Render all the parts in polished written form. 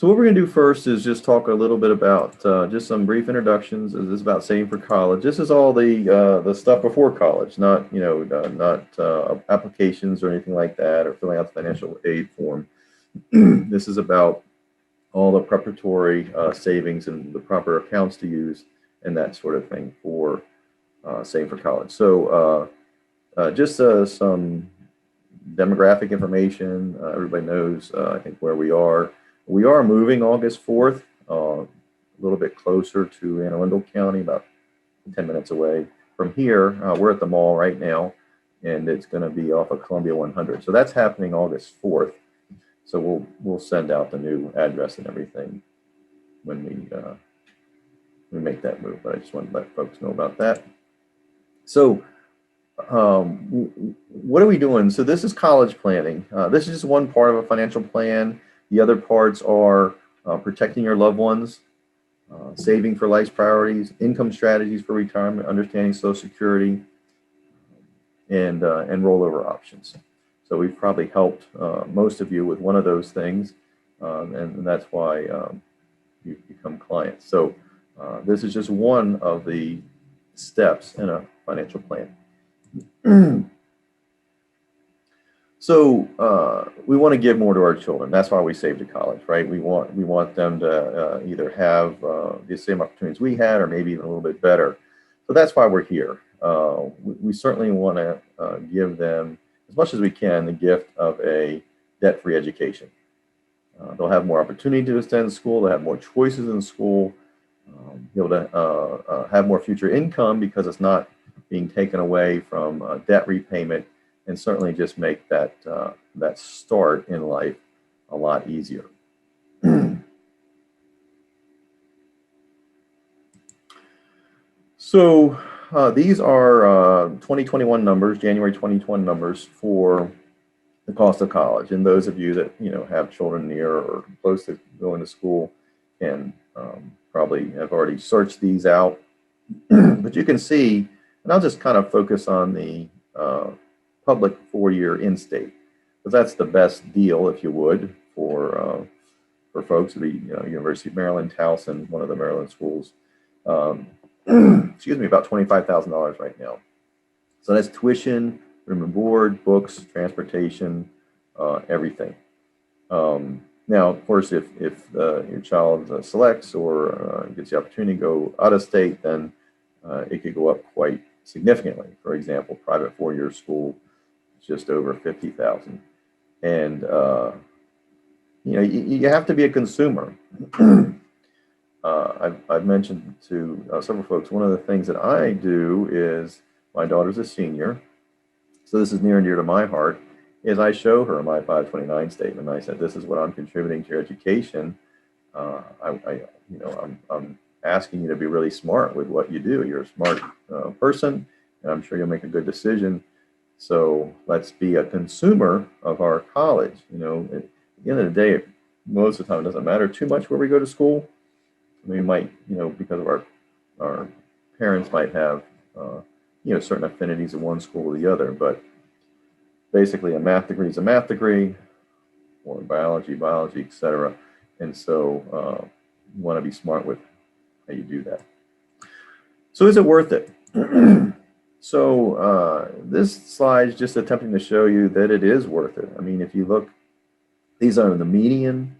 So what we're going to do first is just talk a little bit about just some brief introductions. This is about saving for college. This is all the stuff before college, not not applications or anything like that, or filling out the financial aid form. This is about all the preparatory savings and the proper accounts to use and that sort of thing for saving for college. So just some demographic information. Everybody knows, I think, where we are. We are moving August 4th, a little bit closer to Anne Arundel County, about 10 minutes away from here. We're at the mall right now, and it's going to be off of Columbia 100. So that's happening August 4th. So we'll send out the new address and everything when we make that move. But I just wanted to let folks know about that. So what are we doing? So this is college planning. This is just one part of a financial plan. The other parts are protecting your loved ones, saving for life's priorities, income strategies for retirement, understanding Social Security, and rollover options. So we've probably helped most of you with one of those things, and that's why you've become clients. So this is just one of the steps in a financial plan. So we want to give more to our children. That's why we save to college, right? We want them to either have the same opportunities we had, or maybe even a little bit better. So that's why we're here. We certainly want to give them, as much as we can, the gift of a debt-free education. They'll have more opportunity to attend school. They'll have more choices in school. Be able to have more future income because it's not being taken away from debt repayment, and certainly just make that that start in life a lot easier. So these are 2021 numbers, January 2021 numbers for the cost of college. And those of you that have children near or close to going to school can probably have already searched these out. But you can see, and I'll just kind of focus on the public 4-year in-state, because that's the best deal, if you would, for folks. The University of Maryland, Towson, one of the Maryland schools. Excuse me, about $25,000 right now. So that's tuition, room and board, books, transportation, everything. Now, of course, if your child selects or gets the opportunity to go out of state, then it could go up quite significantly. For example, private 4-year school is just over $50,000, and you have to be a consumer. I've mentioned to several folks, one of the things that I do is, my daughter's a senior, so this is near and dear to my heart, is I show her my 529 statement. I said, this is what I'm contributing to your education. I'm asking you to be really smart with what you do. You're a smart person, and I'm sure you'll make a good decision. So let's be a consumer of our college. At the end of the day, most of the time, it doesn't matter too much where we go to school. We might, because of our parents might have, certain affinities in one school or the other, but basically a math degree is a math degree, or biology, etc. And so you want to be smart with how you do that. So is it worth it? So this slide is just attempting to show you that it is worth it. I mean, if you look, these are the median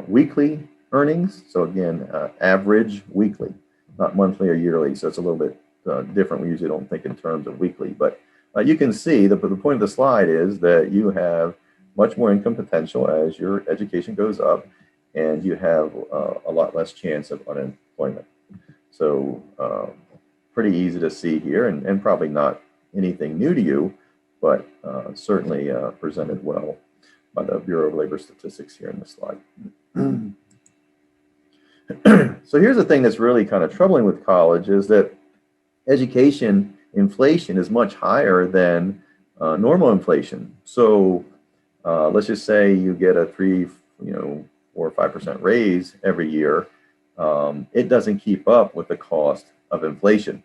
weekly earnings. So again, average weekly, not monthly or yearly. So it's a little bit different. We usually don't think in terms of weekly, but you can see the point of the slide is that you have much more income potential as your education goes up, and you have a lot less chance of unemployment. So pretty easy to see here, and probably not anything new to you, but certainly presented well by the Bureau of Labor Statistics here in this slide. So here's the thing that's really kind of troubling with college is that education inflation is much higher than normal inflation. So let's just say you get a 3, 4 or 5% raise every year. It doesn't keep up with the cost of inflation.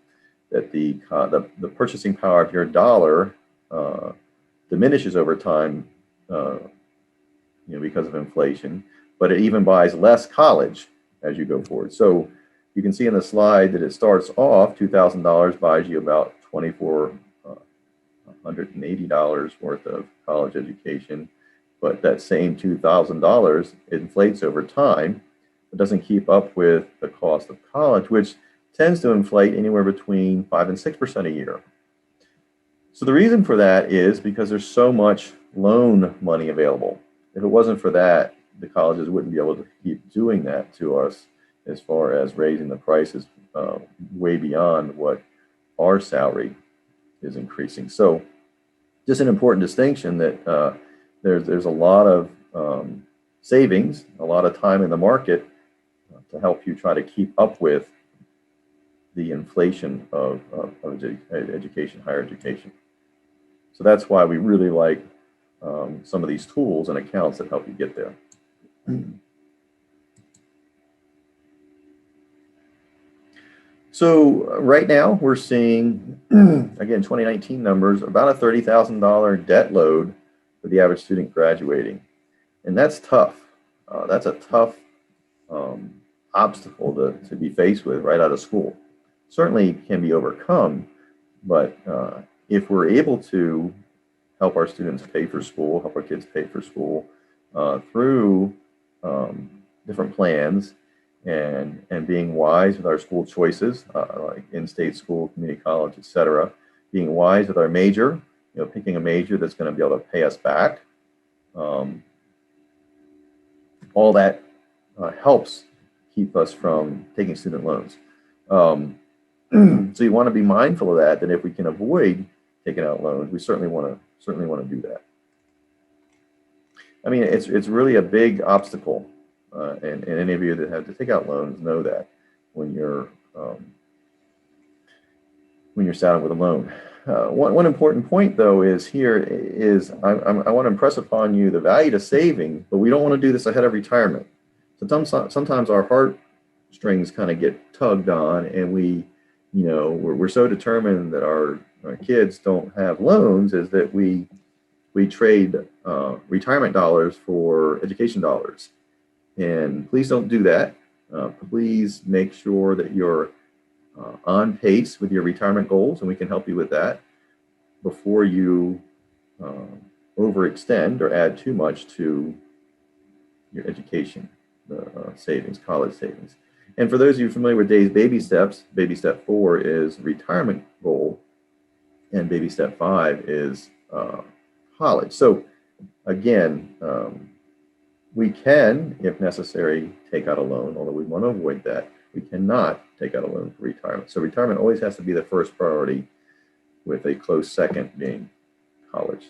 That the purchasing power of your dollar diminishes over time, because of inflation. but it even buys less college as you go forward. So you can see in the slide that it starts off, $2,000 buys you about $2,480 worth of college education, but that same $2,000 inflates over time. It doesn't keep up with the cost of college, which tends to inflate anywhere between 5 and 6% a year. So the reason for that is because there's so much loan money available. If it wasn't for that, the colleges wouldn't be able to keep doing that to us as far as raising the prices way beyond what our salary is increasing. So just an important distinction that there's a lot of savings, a lot of time in the market to help you try to keep up with the inflation of education, higher education. So that's why we really like some of these tools and accounts that help you get there. So right now we're seeing, again, 2019 numbers, about a $30,000 debt load for the average student graduating. And that's tough. That's a tough obstacle to be faced with right out of school. Certainly can be overcome, but if we're able to help our students pay for school, help our kids pay for school through different plans and being wise with our school choices, like in-state school, community college, etc. Being wise with our major, picking a major that's going to be able to pay us back. All that helps keep us from taking student loans. So you want to be mindful of that. That if we can avoid taking out loans, we certainly want to do that. I mean, it's really a big obstacle, and any of you that have to take out loans know that when you're saddled with a loan. One important point, though, is I want to impress upon you the value to saving, but we don't want to do this ahead of retirement. So sometimes our heartstrings kind of get tugged on, and we're so determined that our kids don't have loans, is that we trade retirement dollars for education dollars. And please don't do that. Please make sure that you're on pace with your retirement goals, and we can help you with that before you overextend or add too much to your education savings, college savings. And for those of you familiar with Dave's baby steps, baby step 4 is retirement goal, and baby step 5 is college. So again, we can, if necessary, take out a loan, although we want to avoid that. We cannot take out a loan for retirement. So retirement always has to be the first priority, with a close second being college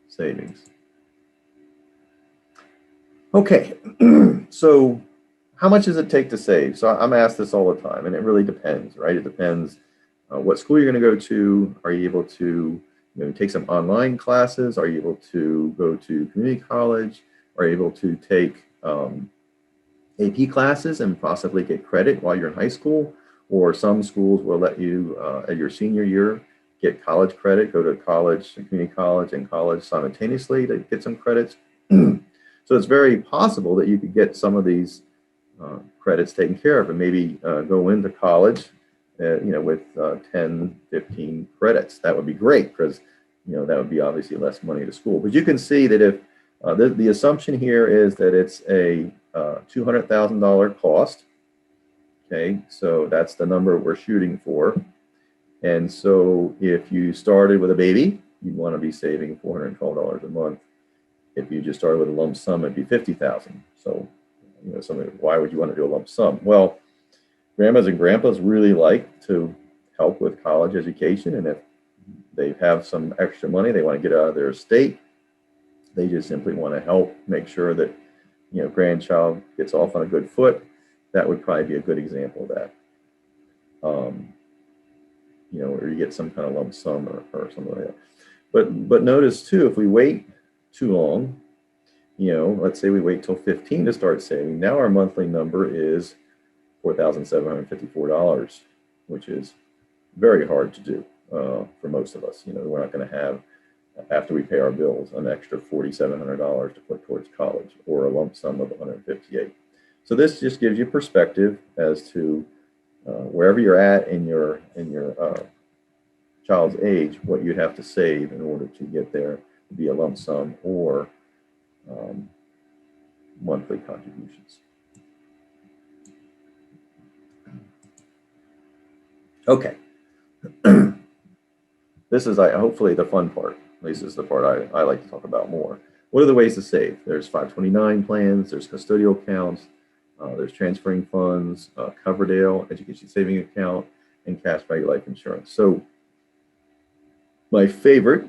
savings. Okay, so how much does it take to save? So I'm asked this all the time, and it really depends, right? It depends what school you're going to go to. Are you able to take some online classes? Are you able to go to community college? Are you able to take AP classes and possibly get credit while you're in high school? Or some schools will let you, at your senior year, get college credit, go to college, community college, and college simultaneously to get some credits. So it's very possible that you could get some of these credits taken care of and maybe go into college with 10, 15 credits. That would be great, because that would be obviously less money to school. But you can see that if the assumption here is that it's a $200,000 cost. Okay, so that's the number we're shooting for. And so if you started with a baby, you'd want to be saving $412 a month. If you just started with a lump sum, it'd be $50,000. So, why would you want to do a lump sum? Well, grandmas and grandpas really like to help with college education, and if they have some extra money they want to get out of their estate, they just simply want to help make sure that grandchild gets off on a good foot. That would probably be a good example of that. Or you get some kind of lump sum or something like that. But notice too, if we wait too long, let's say we wait till 15 to start saving, now our monthly number is $4,754, which is very hard to do for most of us. We're not going to have after we pay our bills, an extra $4,700 to put towards college, or a lump sum of $158. So this just gives you perspective as to wherever you're at in your child's age, what you'd have to save in order to get there to be a lump sum or monthly contributions. Okay. This is hopefully the fun part. At least this is the part I like to talk about more. What are the ways to save? There's 529 plans, there's custodial accounts, there's transferring funds, Coverdell, education saving account, and cash value life insurance. So my favorite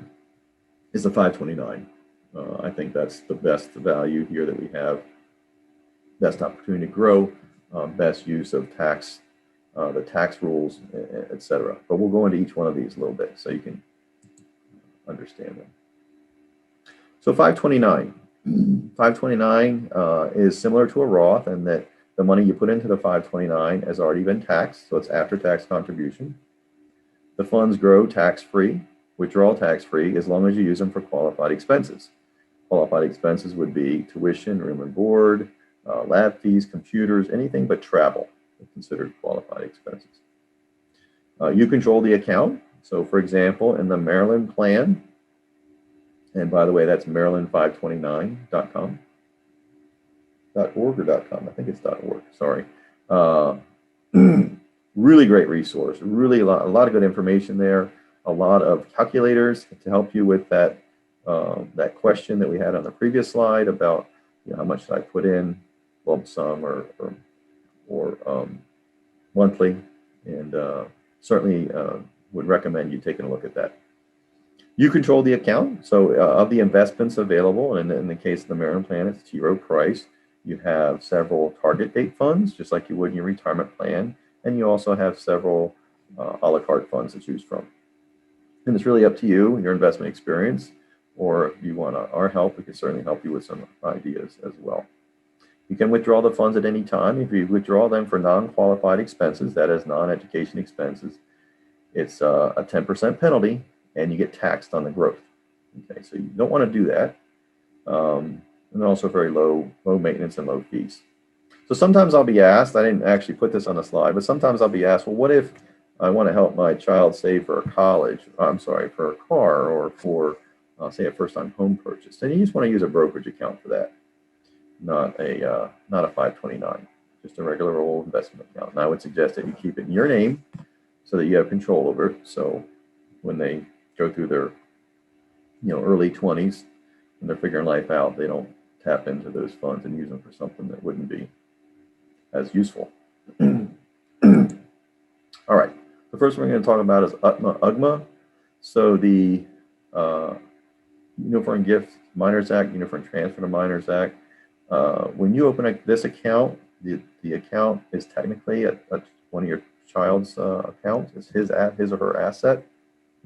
is the 529. I think that's the best value here that we have, best opportunity to grow, best use of tax, the tax rules, etc. But we'll go into each one of these a little bit so you can understand them. So 529. 529 is similar to a Roth in that the money you put into the 529 has already been taxed, so it's after-tax contribution. The funds grow tax-free, withdraw tax-free, as long as you use them for qualified expenses. Qualified expenses would be tuition, room and board, lab fees, computers, anything but travel are considered qualified expenses. You control the account. So for example, in the Maryland plan, and by the way, that's maryland529.com. .org or .com? I think it's .org, sorry. Really great resource, really a lot of good information there, a lot of calculators to help you with that, that question that we had on the previous slide about how much should I put in, lump sum or monthly, and certainly would recommend you taking a look at that. You control the account, so of the investments available, and in the case of the Maryland plan, it's T. Rowe Price. You have several target date funds, just like you would in your retirement plan, and you also have several a la carte funds to choose from. And it's really up to you, your investment experience, or if you want our help, we can certainly help you with some ideas as well. You can withdraw the funds at any time. If you withdraw them for non-qualified expenses, that is non-education expenses, it's a 10% penalty, and you get taxed on the growth. Okay, so you don't want to do that. And also very low maintenance and low fees. So sometimes I'll be asked, I didn't actually put this on the slide, but sometimes I'll be asked, well, what if I want to help my child save for a college, I'm sorry, for a car, or for, say, a first-time home purchase? And you just want to use a brokerage account for that, not a 529, just a regular old investment account. And I would suggest that you keep it in your name so that you have control over it. So when they go through their early 20s and they're figuring life out, they don't tap into those funds and use them for something that wouldn't be as useful. All right, the first one we're going to talk about is UGMA. So the Uniform Gift Minors Act, Uniform Transfer to Minors Act. When you open this account, the account is technically one of your child's accounts. It's his or her asset.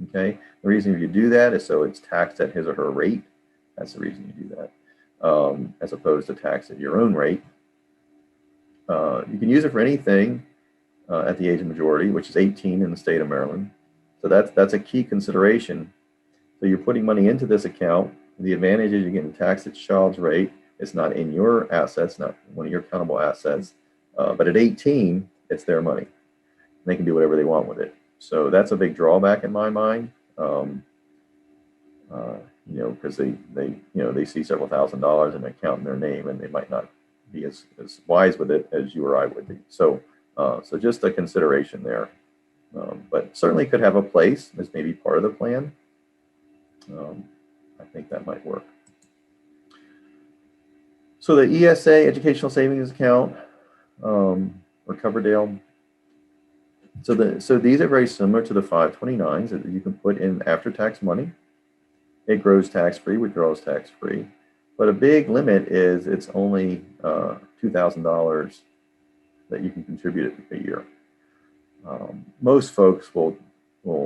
Okay, the reason you do that is so it's taxed at his or her rate. That's the reason you do that, as opposed to tax at your own rate. You can use it for anything at the age of majority, which is 18 in the state of Maryland. So that's a key consideration. So you're putting money into this account. The advantage is you're getting taxed at child's rate. It's not in your assets, not one of your countable assets. But at 18, it's their money. They can do whatever they want with it. So that's a big drawback in my mind. Because they see several $1,000s in an account in their name, and they might not be as wise with it as you or I would be. So just a consideration there. But certainly could have a place as maybe part of the plan. I think that might work. So the ESA, Educational Savings Account, or Coverdell. So these are very similar to the 529s that you can put in after-tax money. It grows tax-free, withdraws tax-free. But a big limit is it's only $2,000 that you can contribute a year. Most folks will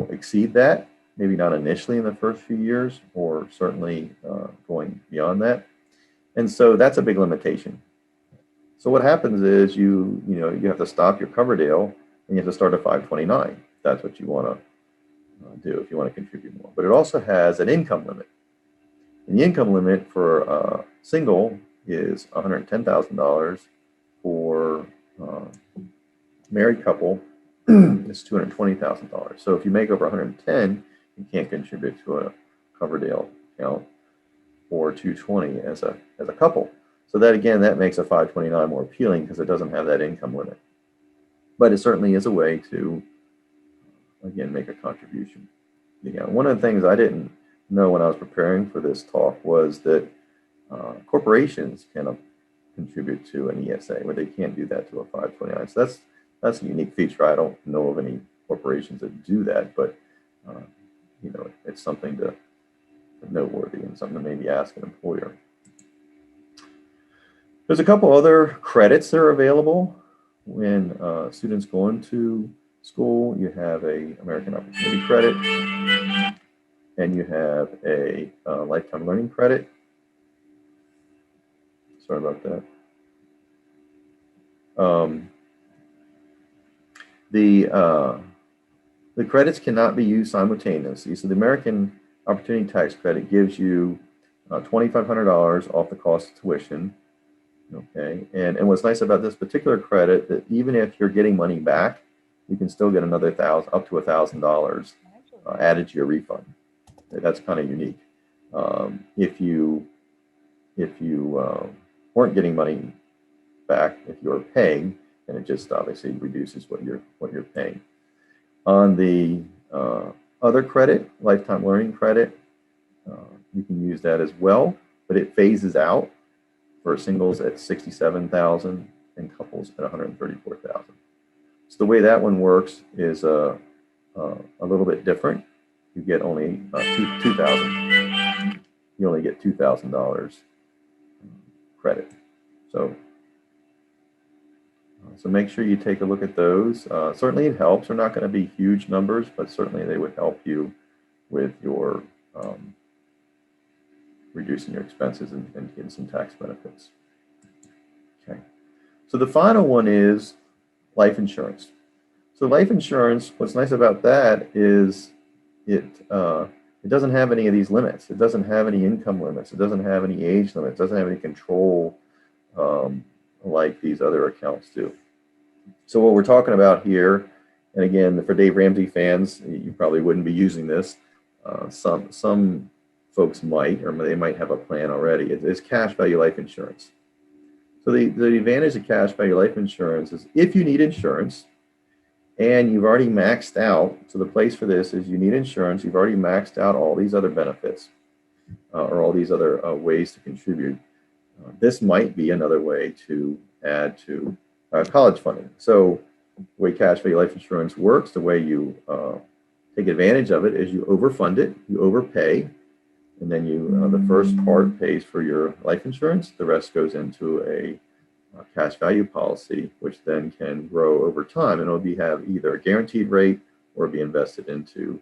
exceed that, maybe not initially in the first few years, or certainly going beyond that. And so that's a big limitation. So what happens is you have to stop your Coverdell and you have to start a 529. That's what you want do if you want to contribute more. But it also has an income limit. And the income limit for a single is $110,000. For married couple, it's $220,000. So if you make over 110, you can't contribute to a Coverdell account, or 220 as a couple. So that, again, that makes a 529 more appealing because it doesn't have that income limit. But it certainly is a way to, again, make a contribution. One of the things I didn't know when I was preparing for this talk was that corporations can contribute to an ESA, where they can't do that to a 529. So that's a unique feature. I don't know of any corporations that do that, but it's something to noteworthy and something to maybe ask an employer. There's a couple other credits that are available when students go into school. You have a American Opportunity Credit, and you have a Lifetime Learning Credit. Sorry about that. The credits cannot be used simultaneously. So the American Opportunity Tax Credit gives you $2,500 off the cost of tuition. Okay, and what's nice about this particular credit, that even if you're getting money back, you can still get another up to $1,000 added to your refund. That's kind of unique. If you weren't getting money back, if you were paying, then it just obviously reduces what you're paying. On the other credit, Lifetime Learning Credit, you can use that as well, but it phases out for singles at $67,000 and couples at $134,000. So the way that one works is a little bit different. You get only $2,000. You only get $2,000 credit. So make sure you take a look at those. Certainly it helps. They're not going to be huge numbers, but certainly they would help you with your reducing your expenses and getting some tax benefits. Okay. So the final one is life insurance. So life insurance, what's nice about that is it doesn't have any of these limits. It doesn't have any income limits. It doesn't have any age limits. It doesn't have any control like these other accounts do. So what we're talking about here, and again, for Dave Ramsey fans, you probably wouldn't be using this. Some folks might, or they might have a plan already. It's cash value life insurance. So the advantage of cash value life insurance is if you need insurance and you've already maxed out, so the place for this is you need insurance, you've already maxed out all these other benefits or all these other ways to contribute. This might be another way to add to college funding. So the way cash value life insurance works, the way you take advantage of it is you overfund it, you overpay, and then the first part pays for your life insurance. The rest goes into a cash value policy, which then can grow over time, and it'll have either a guaranteed rate or be invested into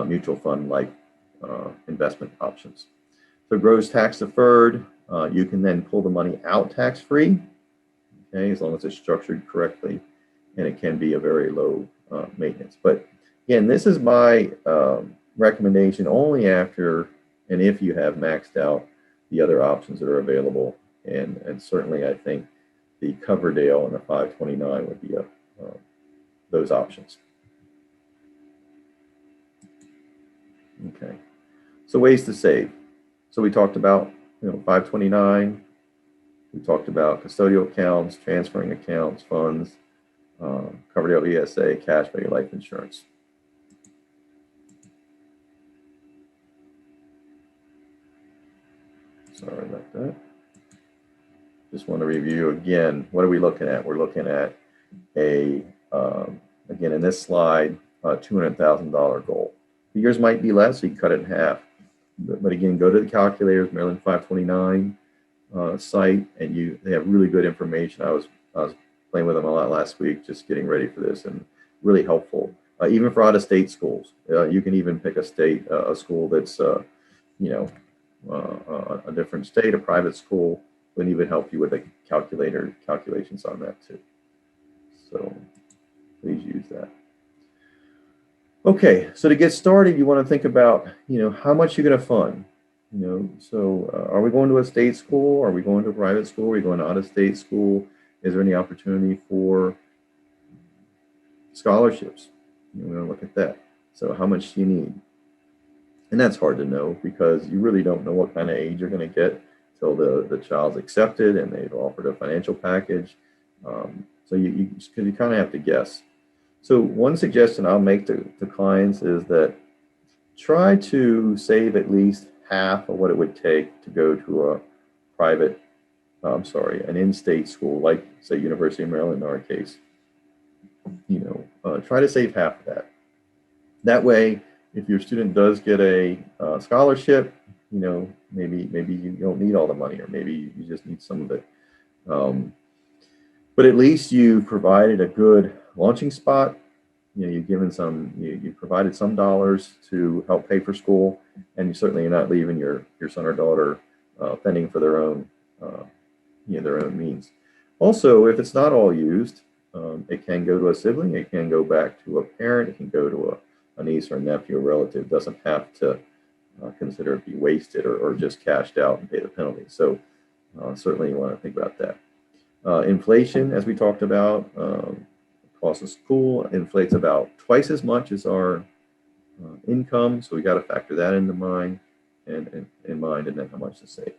mutual fund like investment options. So it grows tax deferred. You can then pull the money out tax free, okay, as long as it's structured correctly, and it can be a very low maintenance. But again, this is my recommendation only after and if you have maxed out the other options that are available. And certainly I think the Coverdell and the 529 would be those options. Okay, so ways to save. So we talked about 529. We talked about custodial accounts, transferring accounts, funds, Coverdell ESA, cash value life insurance. Sorry about that. Just want to review again. What are we looking at? We're looking at again in this slide, $200,000 goal. Yours might be less, so you cut it in half. But again, go to the calculators, Maryland 529 site, and they have really good information. I was playing with them a lot last week, just getting ready for this, and really helpful. Even for out-of-state schools, you can even pick a school that's a different state, a private school, would even help you with the calculations on that too. So please use that. Okay, so to get started, you want to think about, how much you're going to fund. So are we going to a state school? Are we going to a private school? Are we going to out of state school? Is there any opportunity for scholarships? We're going to look at that. So how much do you need? And that's hard to know because you really don't know what kind of aid you're going to get until the child's accepted and they've offered a financial package. So you kind of have to guess. So one suggestion I'll make to clients is that try to save at least half of what it would take to go to a private, an in-state school, like say University of Maryland in our case. Try to save half of that. That way, if your student does get a scholarship, maybe you don't need all the money, or maybe you just need some of it. But at least you provided a good launching spot. You've given you provided some dollars to help pay for school, and you certainly are not leaving your son or daughter fending for their own means. Also, if it's not all used, it can go to a sibling, it can go back to a parent, it can go to a niece or a nephew or relative. It doesn't have to consider it be wasted or just cashed out and pay the penalty. So certainly you want to think about that. Inflation, as we talked about, cost of school inflates about twice as much as our income, so we got to factor that into mind, and then how much to save.